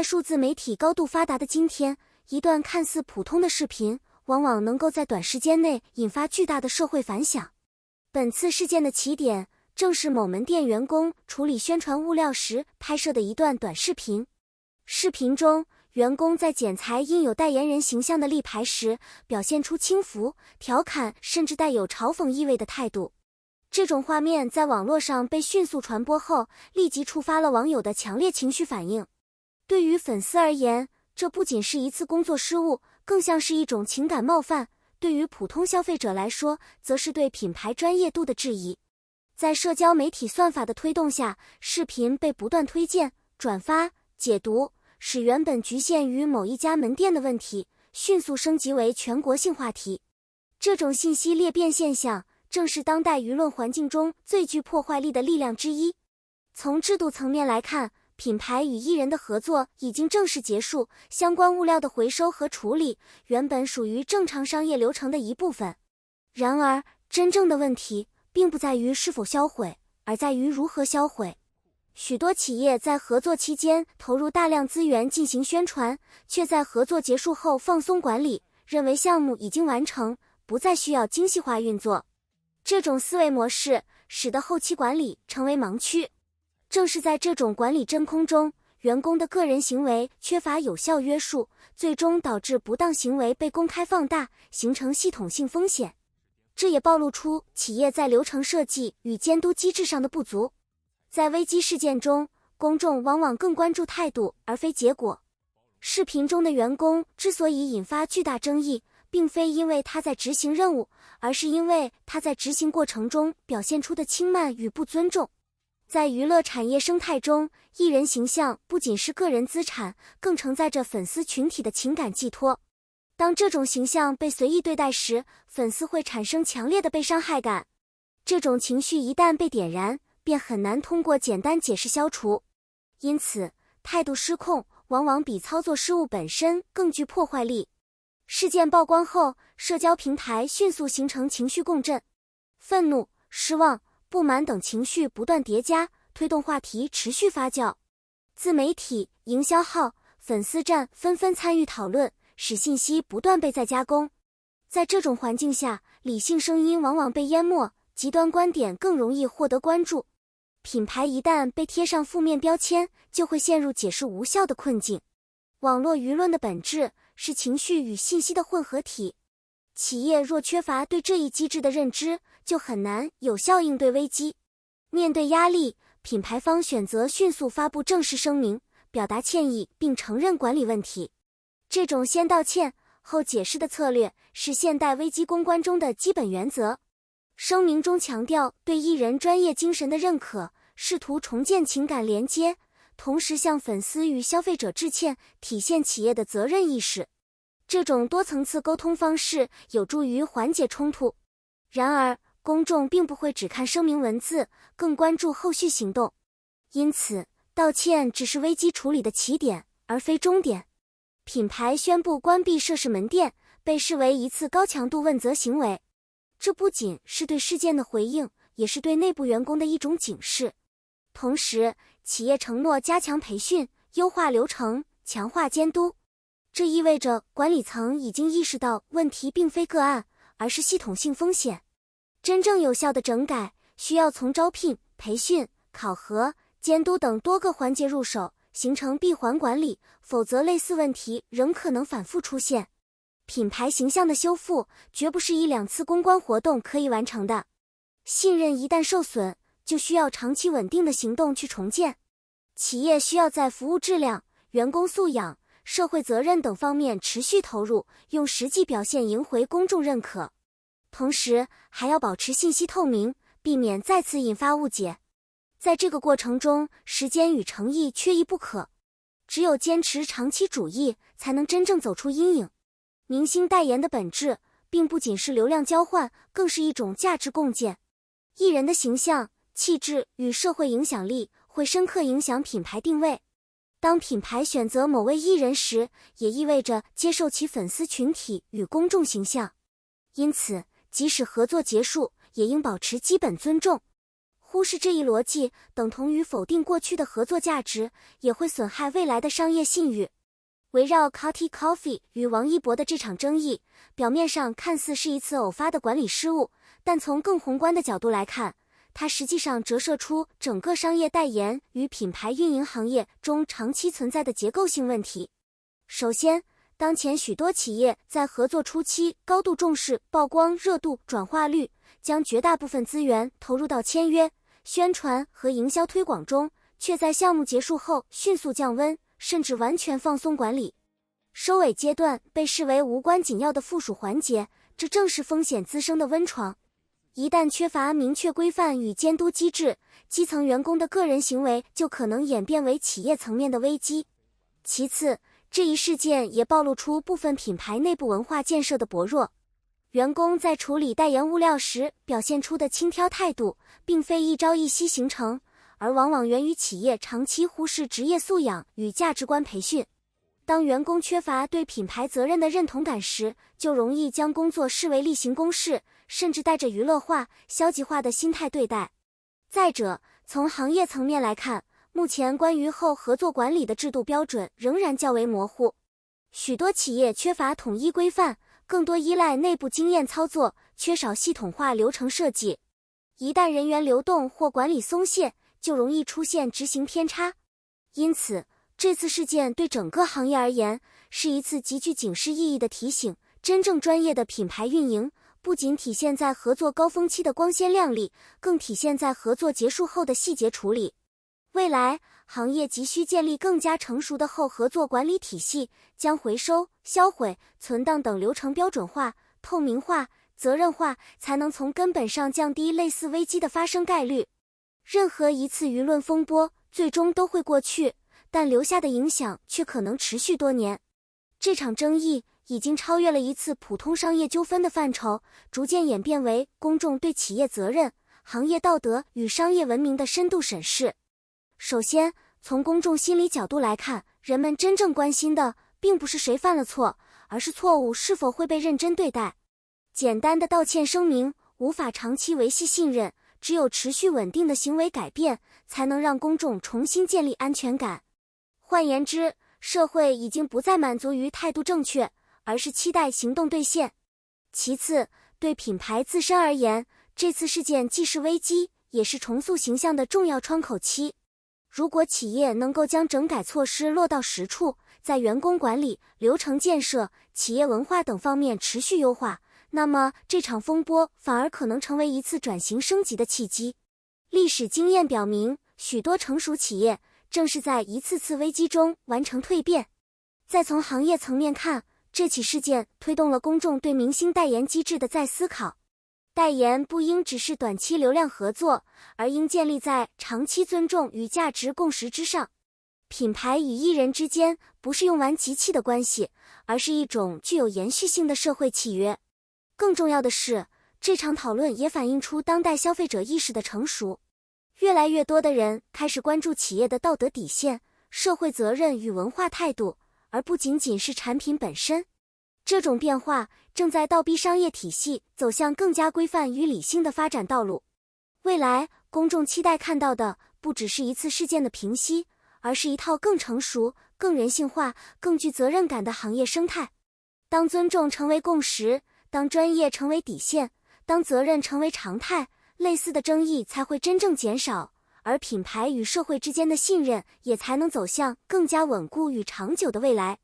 数字媒体高度发达的今天，一段看似普通的视频，往往能够在短时间内引发巨大的社会反响。本次事件的起点，正是某门店员工处理宣传物料时拍摄的一段短视频。视频中，员工在剪裁印有代言人形象的立牌时，表现出轻浮、调侃甚至带有嘲讽意味的态度。这种画面在网络上被迅速传播后，立即触发了网友的强烈情绪反应。对于粉丝而言，这不仅是一次工作失误，更像是一种情感冒犯；对于普通消费者来说，则是对品牌专业度的质疑。在社交媒体算法的推动下，视频被不断推荐、转发、解读，使原本局限于某一家门店的问题，迅速升级为全国性话题。这种信息裂变现象，正是当代舆论环境中最具破坏力的力量之一。从制度层面来看，品牌与艺人的合作已经正式结束，相关物料的回收和处理原本属于正常商业流程的一部分。然而，真正的问题并不在于是否销毁，而在于如何销毁。许多企业在合作期间投入大量资源进行宣传，却在合作结束后放松管理，认为项目已经完成，不再需要精细化运作。这种思维模式使得后期管理成为盲区。正是在这种管理真空中，员工的个人行为缺乏有效约束，最终导致不当行为被公开放大，形成系统性风险。这也暴露出企业在流程设计与监督机制上的不足。在危机事件中，公众往往更关注态度而非结果。视频中的员工之所以引发巨大争议，并非因为他在执行任务，而是因为他在执行过程中表现出的轻慢与不尊重。在娱乐产业生态中，艺人形象不仅是个人资产，更承载着粉丝群体的情感寄托。当这种形象被随意对待时，粉丝会产生强烈的被伤害感。这种情绪一旦被点燃，便很难通过简单解释消除。因此，态度失控往往比操作失误本身更具破坏力。事件曝光后，社交平台迅速形成情绪共振，愤怒、失望、不满等情绪不断叠加，推动话题持续发酵。自媒体、营销号、粉丝站纷纷参与讨论，使信息不断被再加工。在这种环境下，理性声音往往被淹没，极端观点更容易获得关注。品牌一旦被贴上负面标签，就会陷入解释无效的困境。网络舆论的本质是情绪与信息的混合体。企业若缺乏对这一机制的认知，就很难有效应对危机。面对压力，品牌方选择迅速发布正式声明，表达歉意并承认管理问题。这种先道歉后解释的策略是现代危机公关中的基本原则。声明中强调对艺人专业精神的认可，试图重建情感连接，同时向粉丝与消费者致歉，体现企业的责任意识。这种多层次沟通方式有助于缓解冲突。然而，公众并不会只看声明文字，更关注后续行动。因此，道歉只是危机处理的起点，而非终点。品牌宣布关闭涉事门店，被视为一次高强度问责行为。这不仅是对事件的回应，也是对内部员工的一种警示。同时，企业承诺加强培训，优化流程，强化监督。这意味着管理层已经意识到问题并非个案，而是系统性风险。真正有效的整改需要从招聘、培训、考核、监督等多个环节入手，形成闭环管理，否则类似问题仍可能反复出现。品牌形象的修复绝不是一两次公关活动可以完成的。信任一旦受损，就需要长期稳定的行动去重建。企业需要在服务质量、员工素养、社会责任等方面持续投入，用实际表现赢回公众认可。同时，还要保持信息透明，避免再次引发误解。在这个过程中，时间与诚意缺一不可。只有坚持长期主义，才能真正走出阴影。明星代言的本质，并不仅是流量交换，更是一种价值共建。艺人的形象、气质与社会影响力会深刻影响品牌定位。当品牌选择某位艺人时，也意味着接受其粉丝群体与公众形象。因此，即使合作结束，也应保持基本尊重。忽视这一逻辑，等同于否定过去的合作价值，也会损害未来的商业信誉。围绕 Coty Coffee 与王一博的这场争议，表面上看似是一次偶发的管理失误，但从更宏观的角度来看，它实际上折射出整个商业代言与品牌运营行业中长期存在的结构性问题。首先，当前许多企业在合作初期高度重视曝光热度、转化率，将绝大部分资源投入到签约、宣传和营销推广中，却在项目结束后迅速降温，甚至完全放松管理。收尾阶段被视为无关紧要的附属环节，这正是风险滋生的温床。一旦缺乏明确规范与监督机制，基层员工的个人行为就可能演变为企业层面的危机。其次，这一事件也暴露出部分品牌内部文化建设的薄弱。员工在处理代言物料时表现出的轻佻态度，并非一朝一夕形成，而往往源于企业长期忽视职业素养与价值观培训。当员工缺乏对品牌责任的认同感时，就容易将工作视为例行公事，甚至带着娱乐化、消极化的心态对待。再者，从行业层面来看，目前关于后合作管理的制度标准仍然较为模糊，许多企业缺乏统一规范，更多依赖内部经验操作，缺少系统化流程设计。一旦人员流动或管理松懈，就容易出现执行偏差。因此，这次事件对整个行业而言，是一次极具警示意义的提醒。真正专业的品牌运营，不仅体现在合作高峰期的光鲜亮丽，更体现在合作结束后的细节处理。未来，行业急需建立更加成熟的后合作管理体系，将回收、销毁、存档等流程标准化、透明化、责任化，才能从根本上降低类似危机的发生概率。任何一次舆论风波最终都会过去，但留下的影响却可能持续多年。这场争议已经超越了一次普通商业纠纷的范畴，逐渐演变为公众对企业责任、行业道德与商业文明的深度审视。首先，从公众心理角度来看，人们真正关心的并不是谁犯了错，而是错误是否会被认真对待。简单的道歉声明无法长期维系信任，只有持续稳定的行为改变，才能让公众重新建立安全感。换言之，社会已经不再满足于态度正确，而是期待行动兑现。其次，对品牌自身而言，这次事件既是危机，也是重塑形象的重要窗口期。如果企业能够将整改措施落到实处，在员工管理、流程建设、企业文化等方面持续优化，那么这场风波反而可能成为一次转型升级的契机。历史经验表明，许多成熟企业正是在一次次危机中完成蜕变。再从行业层面看，这起事件推动了公众对明星代言机制的再思考。代言不应只是短期流量合作，而应建立在长期尊重与价值共识之上。品牌与艺人之间不是用完即弃的关系，而是一种具有延续性的社会契约。更重要的是，这场讨论也反映出当代消费者意识的成熟。越来越多的人开始关注企业的道德底线、社会责任与文化态度，而不仅仅是产品本身。这种变化正在倒逼商业体系走向更加规范与理性的发展道路。未来，公众期待看到的不只是一次事件的平息，而是一套更成熟、更人性化、更具责任感的行业生态。当尊重成为共识，当专业成为底线，当责任成为常态，类似的争议才会真正减少，而品牌与社会之间的信任也才能走向更加稳固与长久的未来。